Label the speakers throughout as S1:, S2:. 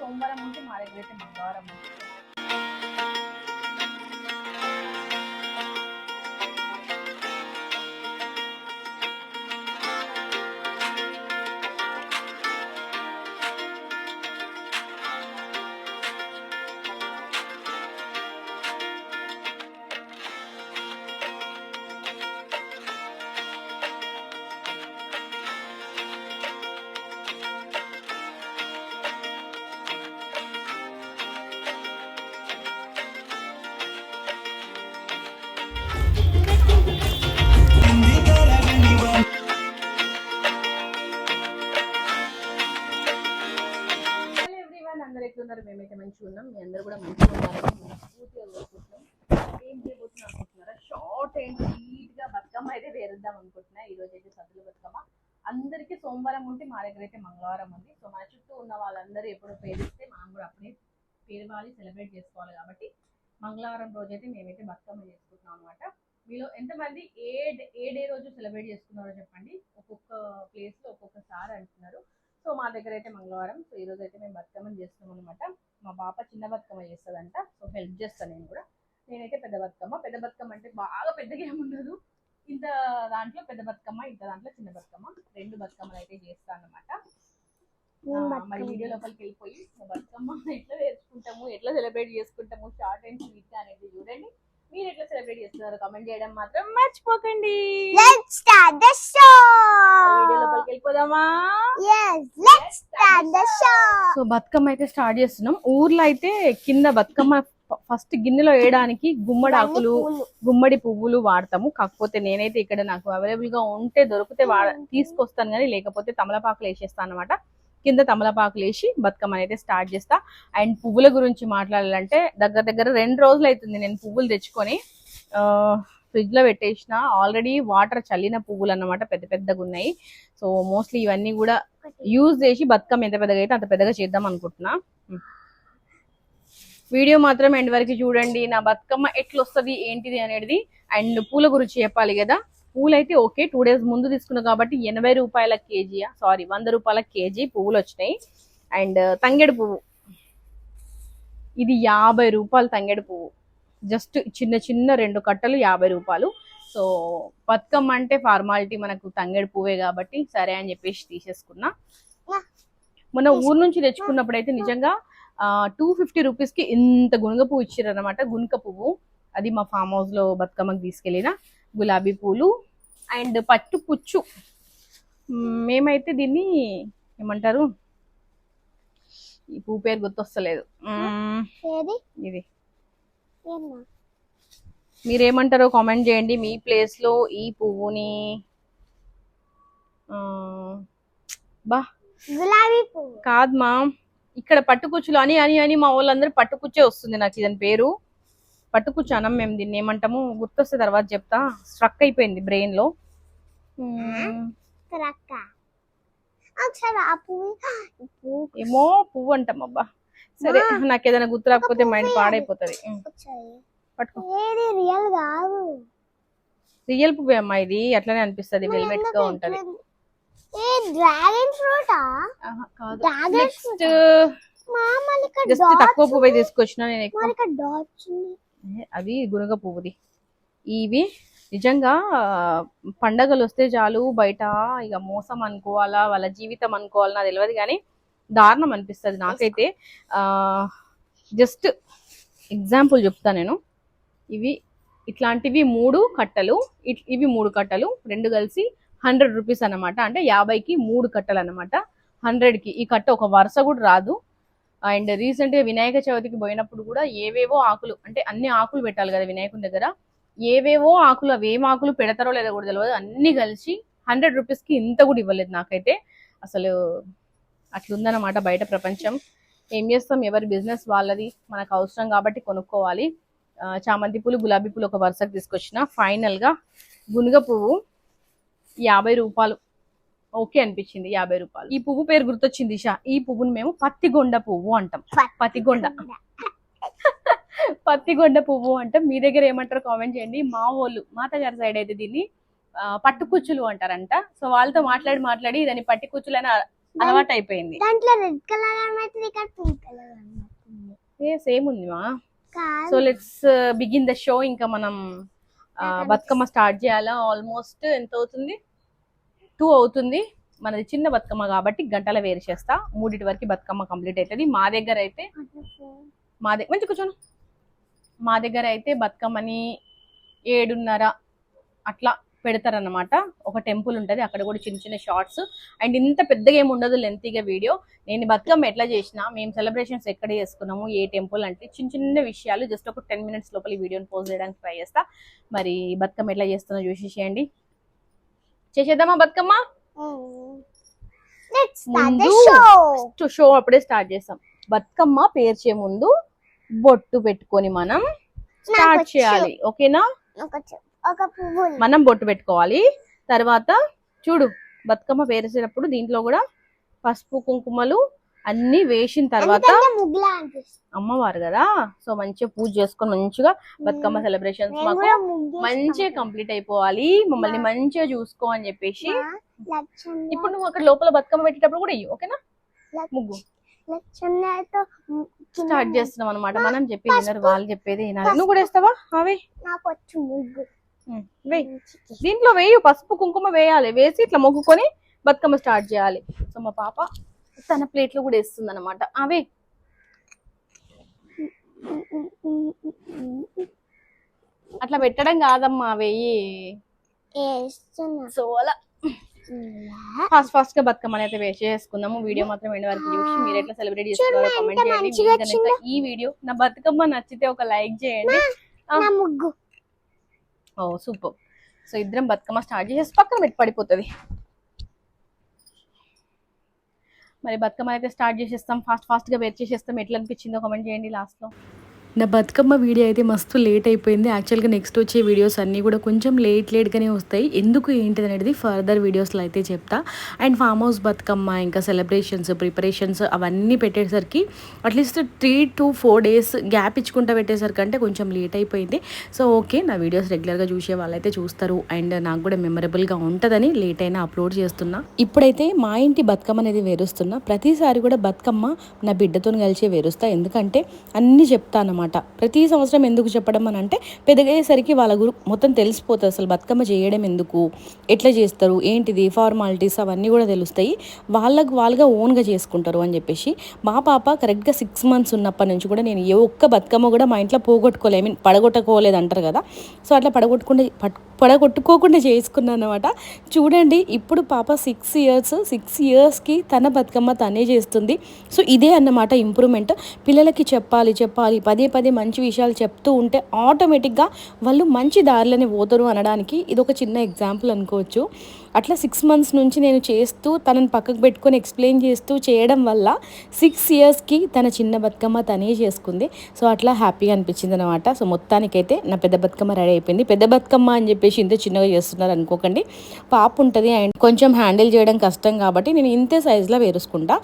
S1: సోమవారం ఉంటే మా దగ్గర అయితే మంగళవారం ఉంది. మేమైతే మంచిగా ఉన్నాం, మీ అందరూ కూడా మంచిగా ఉన్నారని పూర్తిగా కోరుకుంటున్నాం. ఏం చేయబోతున్నా అనుకుంటున్నారా? షార్ట్ అండ్ స్వీట్ గా బతుకమ్మ అయితే వేరుద్దాం అనుకుంటున్నా. ఈ రోజు అయితే సద్దుల బతుకమ్మ. అందరికీ సోమవారం ఉంటే మా దగ్గర అయితే మంగళవారం ఉంది. సో మన చుట్టూ ఉన్న వాళ్ళందరూ ఎప్పుడు పేరిస్తే మనం కూడా అప్పుడే పేరువాలి, సెలబ్రేట్ చేసుకోవాలి. కాబట్టి మంగళవారం రోజు అయితే మేమైతే బతుకమ్మ చేసుకుంటున్నాం అనమాట. మీలో ఎంతమంది ఏ డే రోజు సెలబ్రేట్ చేసుకున్నారో చెప్పండి. ఒక్కొక్క ప్లేస్ లో ఒక్కొక్కసారి అంటున్నారు. సో మా దగ్గర అయితే మంగళవారం. సో ఈ రోజు అయితే మేము బతుకమ్మని చేస్తున్నాం అనమాట. మా పాప చిన్న బతుకమ్మ చేస్తుందంట, సో హెల్ప్ చేస్తాను నేను కూడా. నేనైతే పెద్ద బతుకమ్మ అంటే బాగా పెద్దగా ఏముండదు, ఇంత దాంట్లో పెద్ద బతుకమ్మ, ఇంత దాంట్లో చిన్న బతుకమ్మ, 2 బతుకమ్మలు అయితే చేస్తాను అనమాట. మరి వీడియో లోపలికి వెళ్ళిపోయి బతుకమ్మ ఎట్లా నేర్చుకుంటాము, ఎట్లా సెలబ్రేట్ చేసుకుంటాము షార్ట్ అండ్ స్వీట్ గా అనేది చూడండి. మీరు ఎట్లా సెలబ్రేట్ చేస్తున్నారో కామెంట్ చేయడం మాత్రం మర్చిపోకండి. వీడియో లోపలికి వెళ్ళిపోదామా? సో బతుకమ్మ అయితే స్టార్ట్ చేస్తున్నాం. ఊర్లో అయితే కింద బతుకమ్మ ఫస్ట్ గిన్నెలో వేయడానికి గుమ్మడాకులు, గుమ్మడి పువ్వులు వాడతాము. కాకపోతే నేనైతే ఇక్కడ నాకు అవైలబుల్ గా ఉంటే దొరికితే తీసుకొస్తాను, కానీ లేకపోతే తమలపాకులు వేసేస్తాను అనమాట. కింద తమలపాకులు వేసి బతుకమ్మ అయితే స్టార్ట్ చేస్తా. అండ్ పువ్వుల గురించి మాట్లాడాలంటే దగ్గర 2 రోజులు అవుతుంది నేను పువ్వులు తెచ్చుకొని ఫ్రిడ్జ్ లో పెట్టేసిన. ఆల్రెడీ వాటర్ చల్లిన పువ్వులు అన్నమాట, పెద్ద పెద్దగా ఉన్నాయి. సో మోస్ట్లీ ఇవన్నీ కూడా యూజ్ చేసి బతుకమ్మ ఎంత పెద్దగా అయితే అంత పెద్దగా చేద్దాం అనుకుంటున్నా. వీడియో మాత్రం ఎండ్ వరకు చూడండి. నా బతుకమ్మ ఎట్లా వస్తుంది ఏంటిది అనేది. అండ్ పూల గురించి చెప్పాలి కదా. పూలు అయితే ఓకే, 2 డేస్ ముందు తీసుకున్నా కాబట్టి 80 రూపాయల కేజీ, 100 రూపాయల కేజీ పువ్వులు వచ్చినాయి. అండ్ తంగెడు పువ్వు ఇది 50 రూపాయలు. తంగెడు పువ్వు జస్ట్ చిన్న 2 కట్టలు 50 రూపాయలు. సో బతుకమ్మ అంటే ఫార్మాలిటీ మనకు తంగెడు పువ్వే కాబట్టి సరే అని చెప్పేసి తీసేసుకున్నా. మొన్న ఊరు నుంచి తెచ్చుకున్నప్పుడు అయితే నిజంగా 250 రూపీస్ కి ఇంత గునుగ పువ్వు ఇచ్చారు అనమాట. గునుక పువ్వు అది మా ఫామ్ హౌస్ లో బతుకమ్మకి తీసుకెళ్ళిన. గులాబీ పూలు అండ్ పట్టు పుచ్చు, మేమైతే దీన్ని ఏమంటారు, ఈ పువ్వు పేరు గుర్తొస్తలేదు. ఇది మీరేమంటారో కామెంట్ చేయండి. మీ ప్లేస్ లో ఈ పువ్వుని
S2: గులాబీ పువ్వు
S1: కాదు మా, ఇక్కడ పట్టుకుచ్చులు అని అని అని మా వాళ్ళందరూ పట్టుకుచ్చే వస్తుంది నాకు. ఇదని పేరు పట్టుకుచ్చు అనం మేము దీన్ని ఏమంటాము గుర్తొస్తే తర్వాత చెప్తా. స్ట్రక్ అయిపోయింది బ్రెయిన్ లో. ఏమో పువ్వు అంటాం అబ్బా. సరే నాకు ఏదైనా గుర్తు రాకపోతే మైండ్ పాడైపోతుంది. పట్టుకో. రియల్ పువ్వే అమ్మా ఇది, అట్లనే అనిపిస్తుంది, వెల్వెట్ గా ఉంటది. జస్ట్ తక్కువ పువ్వు తీసుకొచ్చిన నేను. అది గునుగ పువ్వుది. ఇవి నిజంగా పండగలు వస్తే చాలు బయట ఇక మోసం అనుకోవాలా వాళ్ళ జీవితం అనుకోవాలా నాకు తెలియదు, కానీ దారుణం అనిపిస్తుంది నాకైతే. జస్ట్ ఎగ్జాంపుల్ చెప్తా నేను. ఇవి ఇట్లాంటివి 3 కట్టలు, ఇవి 3 కట్టలు, 2 కలిసి 100 రూపీస్ అనమాట. అంటే 50కి 3 కట్టలు అనమాట. 100కి ఈ కట్ట ఒక వరుస కూడా రాదు. అండ్ రీసెంట్ గా వినాయక చవితికి పోయినప్పుడు కూడా ఏవేవో ఆకులు, అంటే అన్ని ఆకులు పెట్టాలి కదా వినాయకుని దగ్గర, ఏవేవో ఆకులు, అవేం ఆకులు పెడతారో లేదో కూడా తెలియదు, అన్ని కలిసి 100 రూపీస్కి ఇంత కూడా ఇవ్వలేదు నాకైతే. అసలు అట్లుందనమాట బయట ప్రపంచం. ఏం చేస్తాం, ఎవరి బిజినెస్ వాళ్ళది, మనకు అవసరం కాబట్టి కొనుక్కోవాలి. చామంతి పూలు, గులాబీ పూలు ఒక వరుసకు తీసుకొచ్చిన. ఫైనల్ గా గునుగ పువ్వు 50 రూపాయలు ఓకే అనిపించింది. 50 రూపాయలు. ఈ పువ్వు పేరు గుర్తొచ్చింది ఇషా. ఈ పువ్వును మేము పత్తిగొండ పువ్వు అంటాం. పత్తిగొండ పువ్వు అంటాం. మీ దగ్గర ఏమంటారో కామెంట్ చేయండి. మా వాళ్ళు మాతగారి సైడ్ అయితే దీన్ని పట్టుకుచ్చులు అంటారంట. సో వాళ్ళతో మాట్లాడి దాన్ని పట్టుకుచ్చులని అలవాటు అయిపోయింది. సేమ్ ఉంది మా. So let's begin the show. ఇంకా మనం బతుకమ్మ స్టార్ట్ చేయాలా. ఆల్మోస్ట్ ఎంత అవుతుంది, 2 అవుతుంది. మనది చిన్న బతుకమ్మ కాబట్టి గంటల వేరు చేస్తా. 3 వరకు బతుకమ్మ కంప్లీట్ అవుతుంది. మా దగ్గర అయితే మంచి కూర్చోను. మా దగ్గర అయితే బతుకమ్మని 7:30 అట్లా పెడతారన్నమాట. ఒక టెంపుల్ ఉంటుంది, అక్కడ కూడా చిన్న చిన్న షార్ట్స్. అండ్ ఇంత పెద్దగా ఏమి ఉండదు, లెంతీగా వీడియో. నేను బతుకమ్మ ఎట్లా చేసినా, మేము సెలబ్రేషన్స్ ఎక్కడ చేసుకున్నాము, ఏ టెంపుల్ అంటే చిన్న చిన్న విషయాలు జస్ట్ ఒక 10 minutes లోపల ఈ వీడియోని పోస్ట్ చేయడానికి ట్రై చేస్తా. మరి బతుకమ్మ ఎట్లా చేస్తున్నా చూసేసేయండి. చేసేద్దామా బతుకమ్మ? షో అప్పుడే స్టార్ట్ చేస్తాం. బతుకమ్మ పేర్చే ముందు బొట్టు పెట్టుకొని మనం స్టార్ట్ చేయాలి. ఓకేనా? మనం బొట్టు పెట్టుకోవాలి. తర్వాత చూడు, బతుకమ్మ పేర్చేటప్పుడు దీంట్లో కూడా పసుపు కుంకుమలు అన్ని వేసిన తర్వాత అమ్మవారు కదా, సో మంచిగా పూజ చేసుకొని మంచిగా బతుకమ్మ సెలబ్రేషన్స్ మాకు మంచిగా కంప్లీట్ అయిపోవాలి. మమ్మల్ని మంచిగా చూసుకో అని చెప్పేసి ఇప్పుడు నువ్వు అక్కడ లోపల బతుకమ్మ పెట్టేటప్పుడు కూడా ఇయ్యి. ఓకేనా? ముగ్గు స్టార్ట్ చేస్తున్నాం అనమాట. మనం చెప్పేది వినరు, వాళ్ళు చెప్పేది వినాలి. నువ్వు కూడా వేస్తావా? అవే దీంట్లో వేయు, పసుపు కుంకుమ వేయాలి. వేసి ఇట్లా మొక్కుకొని బతుకమ్మ స్టార్ట్ చేయాలి. సో మా పాప తన ప్లేట్లో కూడా వేస్తుంది అనమాట. అవే అట్లా పెట్టడం కాదమ్మా, వేయి. సో అలా ఫాస్ట్ గా బతుకమ్మ అయితే వేస్ట్ చేసుకుందాము. వీడియో మాత్రం ఎండ్ వరకు చూసి మీరు ఎట్లా సెలబ్రేట్ చేసుకున్నారో కామెంట్ చేయండి. ఈ వీడియో నా బతుకమ్మ నచ్చితే ఒక లైక్ చేయండి. ఓ సూపర్. సో ఇద్దరం బతుకమ్మ స్టార్ట్ చేసేసి పక్కన పెట్టి పడిపోతుంది. మరి బతుకమ్మ అయితే స్టార్ట్ చేసేస్తాం. ఫాస్ట్ గా వేర్ చేసేస్తాం. ఎట్లా అనిపించిందో కామెంట్ చేయండి లాస్ట్ లో.
S2: నా బతుకమ్మ వీడియో అయితే మస్తు లేట్ అయిపోయింది. యాక్చువల్గా నెక్స్ట్ వచ్చే వీడియోస్ అన్నీ కూడా కొంచెం లేట్గానే వస్తాయి. ఎందుకు ఏంటిది అనేది ఫర్దర్ వీడియోస్లో అయితే చెప్తా. అండ్ ఫామ్ హౌస్ బతుకమ్మ ఇంకా సెలబ్రేషన్స్ ప్రిపరేషన్స్ అవన్నీ పెట్టేసరికి అట్లీస్ట్ 3 to 4 days గ్యాప్ ఇచ్చుకుంటా పెట్టేసరికి అంటే కొంచెం లేట్ అయిపోయింది. సో ఓకే, నా వీడియోస్ రెగ్యులర్గా చూసే వాళ్ళైతే చూస్తారు. అండ్ నాకు కూడా మెమరబుల్గా ఉంటుందని లేట్ అయినా అప్లోడ్ చేస్తున్నా. ఇప్పుడైతే మా ఇంటి బతుకమ్మ అనేది వేరుస్తున్నా. ప్రతిసారి కూడా బతుకమ్మ నా బిడ్డతో కలిసి వేరుస్తా. ఎందుకంటే అన్నీ చెప్తా అన్నమాట. ప్రతి సంవత్సరం ఎందుకు చెప్పడం అని అంటే పెద్దగా అయ్యేసరికి వాళ్ళ మొత్తం తెలిసిపోతుంది. అసలు బతుకమ్మ చేయడం ఎందుకు, ఎట్లా చేస్తారు, ఏంటిది ఫార్మాలిటీస్ అవన్నీ కూడా తెలుస్తాయి. వాళ్ళుగా ఓన్గా చేసుకుంటారు అని చెప్పేసి మా పాప కరెక్ట్గా 6 months ఉన్నప్పటి నుంచి కూడా నేను ఏ ఒక్క బతుకమ్మ కూడా మా ఇంట్లో పోగొట్టుకోలే, పడగొట్టుకోలేదు అంటారు కదా. సో అట్లా పడగొట్టుకోకుండా చేసుకున్నాను అనమాట. చూడండి, ఇప్పుడు పాప 6 yearsకి తన బతుకమ్మ తనే చేస్తుంది. సో ఇదే అన్నమాట ఇంప్రూవ్మెంట్. పిల్లలకి చెప్పాలి పదే మంచి విషయాలు చెప్తూ ఉంటే ఆటోమేటిక్గా వాళ్ళు మంచి దారిలోనే పోతారు అనడానికి ఇది ఒక చిన్న ఎగ్జాంపుల్ అనుకోవచ్చు. అట్లా 6 months నుంచి నేను చేస్తూ తనని పక్కకు పెట్టుకొని ఎక్స్ప్లెయిన్ చేస్తూ చేయడం వల్ల 6 yearsకి తన చిన్న బతుకమ్మ తనే చేసుకుంది. సో అట్లా హ్యాపీగా అనిపించింది అనమాట. సో మొత్తానికైతే నా పెద్ద బతుకమ్మ రెడీ అయిపోయింది. పెద్ద బతుకమ్మ అని చెప్పేసి ఇంత చిన్నగా చేస్తున్నారు అనుకోకండి, పాప ఉంటుంది అండ్ కొంచెం హ్యాండిల్ చేయడం కష్టం కాబట్టి నేను ఇంతే సైజులో వేరుసుకుంటా.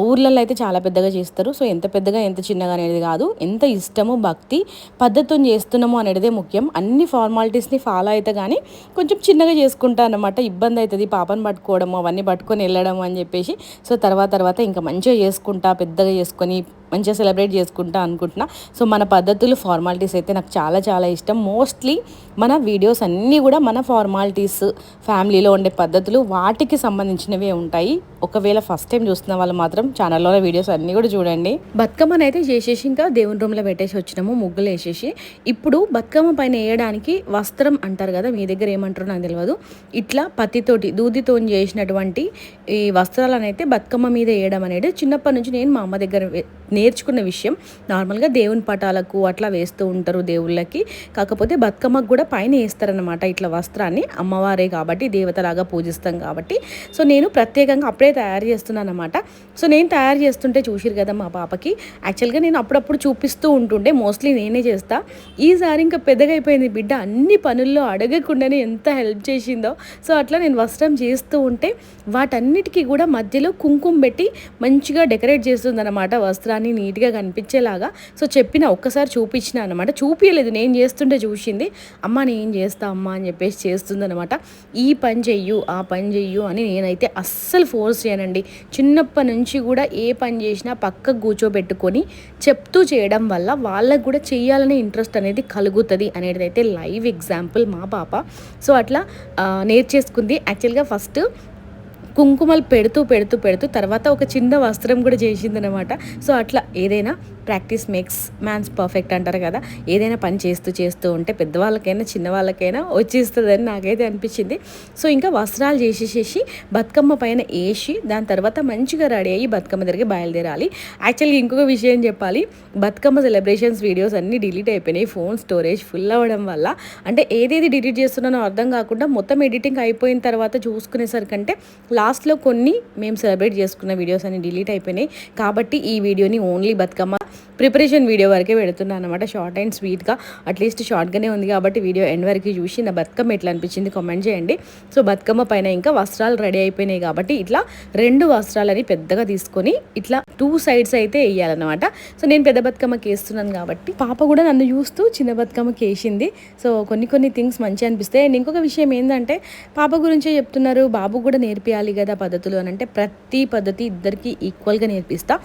S2: ఊర్లలో అయితే చాలా పెద్దగా చేస్తారు. సో ఎంత పెద్దగా ఎంత చిన్నగా అనేది కాదు, ఎంత ఇష్టమో భక్తి పద్ధతితో చేస్తున్నామో అనేదే ముఖ్యం. అన్ని ఫార్మాలిటీస్ని ఫాలో అయితే కానీ కొంచెం చిన్నగా చేసుకుంటా అన్నమాట. ఇబ్బంది అవుతుంది పాపను పట్టుకోవడము, అవన్నీ పట్టుకొని వెళ్ళడం అని చెప్పేసి. సో తర్వాత ఇంకా మంచిగా చేసుకుంటా, పెద్దగా చేసుకొని మంచిగా సెలబ్రేట్ చేసుకుంటా అనుకుంటున్నా. సో మన పద్ధతులు ఫార్మాలిటీస్ అయితే నాకు చాలా ఇష్టం. మోస్ట్లీ మన వీడియోస్ అన్నీ కూడా మన ఫార్మాలిటీస్ ఫ్యామిలీలో ఉండే పద్ధతులు వాటికి సంబంధించినవే ఉంటాయి. ఒకవేళ ఫస్ట్ టైం చూస్తున్న వాళ్ళు మాత్రం ఛానల్లో వీడియోస్ అన్నీ కూడా చూడండి. బతుకమ్మని అయితే చేసేసి ఇంకా దేవుని రూమ్లో పెట్టేసి వచ్చినాము, ముగ్గులు వేసేసి. ఇప్పుడు బతుకమ్మ పైన వేయడానికి వస్త్రం అంటారు కదా, మీ దగ్గర ఏమంటారో నాకు తెలియదు. ఇట్లా పత్తితోటి దూదితో చేసినటువంటి ఈ వస్త్రాలను అయితే బతుకమ్మ మీద వేయడం అనేది చిన్నప్పటి నుంచి నేను మా అమ్మ దగ్గర నేర్చుకున్న విషయం. నార్మల్గా దేవుని పటాలకు అట్లా వేస్తూ ఉంటారు దేవుళ్ళకి, కాకపోతే బతుకమ్మకు కూడా పైన వేస్తారనమాట ఇట్లా వస్త్రాన్ని. అమ్మవారే కాబట్టి దేవతలాగా పూజిస్తాం కాబట్టి. సో నేను ప్రత్యేకంగా అప్పుడే తయారు చేస్తున్నాను అనమాట. సో నేను తయారు చేస్తుంటే చూసిరు కదా మా పాపకి. యాక్చువల్గా నేను అప్పుడప్పుడు చూపిస్తూ ఉంటుండే, మోస్ట్లీ నేనే చేస్తా. ఈసారి ఇంకా పెద్దగా అయిపోయింది బిడ్డ, అన్ని పనుల్లో అడగకుండానే ఎంత హెల్ప్ చేసిందో. సో అట్లా నేను వస్త్రం చేస్తూ ఉంటే వాటన్నిటికీ కూడా మధ్యలో కుంకుమ పెట్టి మంచిగా డెకరేట్ చేస్తుంది అనమాట వస్త్రాన్ని. కానీ నీట్గా కనిపించేలాగా సో చెప్పిన ఒక్కసారి చూపించిన అనమాట. చూపించలేదు, నేను చేస్తుంటే చూసింది. అమ్మ నేను చేస్తా అమ్మ అని చెప్పేసి చేస్తుందనమాట. ఈ పని చెయ్యు ఆ పని చెయ్యు అని నేనైతే అస్సలు ఫోర్స్ చేయనండి. చిన్నప్పటి నుంచి కూడా ఏ పని చేసినా పక్కకు కూర్చోబెట్టుకొని చెప్తూ చేయడం వల్ల వాళ్ళకు కూడా చెయ్యాలనే ఇంట్రెస్ట్ అనేది కలుగుతుంది అనేది అయితే లైవ్ ఎగ్జాంపుల్ మా పాప. సో అట్లా నేర్చేసుకుంది. యాక్చువల్గా ఫస్ట్ కుంకుమలు పెడుతూ పెడుతూ పెడుతూ తర్వాత ఒక చిన్న వస్త్రం కూడా చేసిందనమాట. సో అట్లా ఏదైనా ప్రాక్టీస్ మేక్స్ మ్యాన్స్ పర్ఫెక్ట్ అంటారు కదా, ఏదైనా పని చేస్తూ చేస్తూ ఉంటే పెద్దవాళ్ళకైనా చిన్నవాళ్ళకైనా వచ్చేస్తుందని నాకైతే అనిపించింది. సో ఇంకా వస్త్రాలు చేసేసేసి బతుకమ్మ పైన వేసి దాని తర్వాత మంచిగా రెడీ అయ్యి బతుకమ్మ దగ్గరికి బయలుదేరాలి. యాక్చువల్గా ఇంకొక విషయం చెప్పాలి, బతుకమ్మ సెలబ్రేషన్స్ వీడియోస్ అన్నీ డిలీట్ అయిపోయినాయి ఫోన్ స్టోరేజ్ ఫుల్ అవ్వడం వల్ల. అంటే ఏదేది డిలీట్ చేస్తున్నానో అర్థం కాకుండా మొత్తం ఎడిటింగ్ అయిపోయిన తర్వాత చూసుకునేసరికంటే లాస్ట్లో కొన్ని మేము సెలబ్రేట్ చేసుకున్న వీడియోస్ అన్ని డిలీట్ అయిపోయినాయి. కాబట్టి ఈ వీడియోని ఓన్లీ బతుకమ్మ ప్రిపరేషన్ వీడియో వరకే పెడుతున్నాను అనమాట. షార్ట్ అండ్ స్వీట్గా, అట్లీస్ట్ షార్ట్గానే ఉంది కాబట్టి వీడియో ఎండ్ వరకు చూసి నా బతుకమ్మ ఎట్లా అనిపించింది కామెంట్ చేయండి. సో బతుకమ్మ పైన ఇంకా వస్త్రాలు రెడీ అయిపోయినాయి కాబట్టి ఇట్లా 2 వస్త్రాలని పెద్దగా తీసుకొని ఇట్లా 2 సైడ్స్ అయితే వేయాలన్నమాట. సో నేను పెద్ద బతుకమ్మకి వేస్తున్నాను కాబట్టి పాప కూడా నన్ను చూస్తూ చిన్న బతుకమ్మకి వేసింది. సో కొన్ని థింగ్స్ మంచిగా అనిపిస్తాయి. అండ్ ఇంకొక విషయం ఏంటంటే పాప గురించే చెప్తున్నారు, బాబు కూడా నేర్పియాలి కదా పద్ధతులు అని అంటే ప్రతి పద్ధతి ఇద్దరికి ఈక్వల్గా నేర్పిస్తా.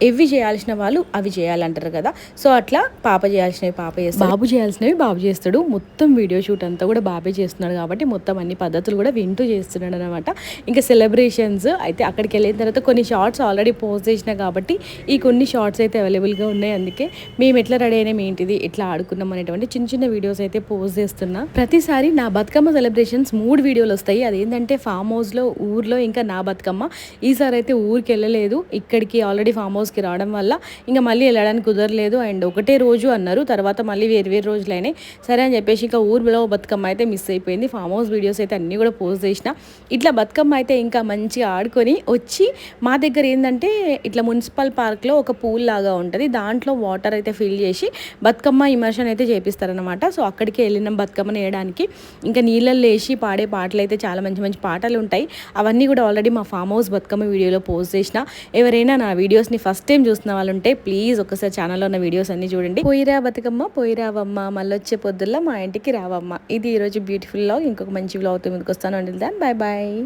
S2: ఎవి చేయాల్సిన వాళ్ళు అవి చేయాలంటారు కదా. సో అట్లా పాప చేయాల్సినవి పాప చేస్తాడు, బాబు చేయాల్సినవి బాబు చేస్తాడు. మొత్తం వీడియో షూట్ అంతా కూడా బాబే చేస్తున్నాడు కాబట్టి మొత్తం అన్ని పద్ధతులు కూడా వింటూ చేస్తున్నాడు అనమాట. ఇంకా సెలబ్రేషన్స్ అయితే అక్కడికి వెళ్ళిన తర్వాత కొన్ని షార్ట్స్ ఆల్రెడీ పోస్ట్ చేసిన కాబట్టి ఈ కొన్ని షార్ట్స్ అయితే అవైలబుల్గా ఉన్నాయి. అందుకే మేము ఎట్లా రెడీ అయినాం ఏంటిది ఎట్లా ఆడుకున్నాం అనేటువంటి చిన్న వీడియోస్ అయితే పోస్ట్ చేస్తున్నా. ప్రతిసారి నా బతుకమ్మ సెలబ్రేషన్స్ 3 వీడియోలు వస్తాయి. అదేంటంటే ఫామ్ హౌస్లో, ఊర్లో, ఇంకా నా బతుకమ్మ. ఈసారి అయితే ఊరికి వెళ్ళలేదు, ఇక్కడికి ఆల్రెడీ ఫామ్ హౌస్కి రావడం వల్ల ఇంకా మళ్ళీ వెళ్ళడానికి కుదరలేదు. అండ్ ఒకటే రోజు అన్నారు, తర్వాత మళ్ళీ వేరు రోజులైనాయి. సరే అని చెప్పేసి ఇంకా ఊర్లో బతుకమ్మ అయితే మిస్ అయిపోయింది. ఫామ్ హౌస్ వీడియోస్ అయితే అన్నీ కూడా పోస్ట్ చేసిన. ఇట్లా బతుకమ్మ అయితే ఇంకా మంచిగా ఆడుకొని వచ్చి మా దగ్గర ఏంటంటే ఇట్లా మున్సిపల్ పార్క్లో ఒక పూల్ లాగా ఉంటుంది, దాంట్లో వాటర్ అయితే ఫిల్ చేసి బతుకమ్మ ఇమర్షన్ అయితే చేపిస్తారనమాట. సో అక్కడికి వెళ్ళినాం బతుకమ్మని వేయడానికి. ఇంకా నీళ్ళల్లో వేసి పాడే పాటలు అయితే చాలా మంచి పాటలు ఉంటాయి. అవన్నీ కూడా ఆల్రెడీ మా ఫామ్ హౌస్ బతుకమ్మ వీడియోలో పోస్ట్ చేసిన. ఎవరైనా నా వీడియోస్ని ఫస్ట్ టైం చూస్తున్న వాళ్ళు ఉంటే ప్లీజ్ ఒకసారి ఛానల్లో ఉన్న వీడియోస్ అన్ని చూడండి. పోయిరా బతుకమ్మ పోయిరావమ్మ మళ్ళొచ్చే పొద్దుల్లో మా ఇంటికి రావమ్మ. ఇది ఈరోజు బ్యూటిఫుల్ వ్లాగ్. ఇంకొక మంచి వ్లాగ్తో ముందుకు వస్తాను. Until then bye bye.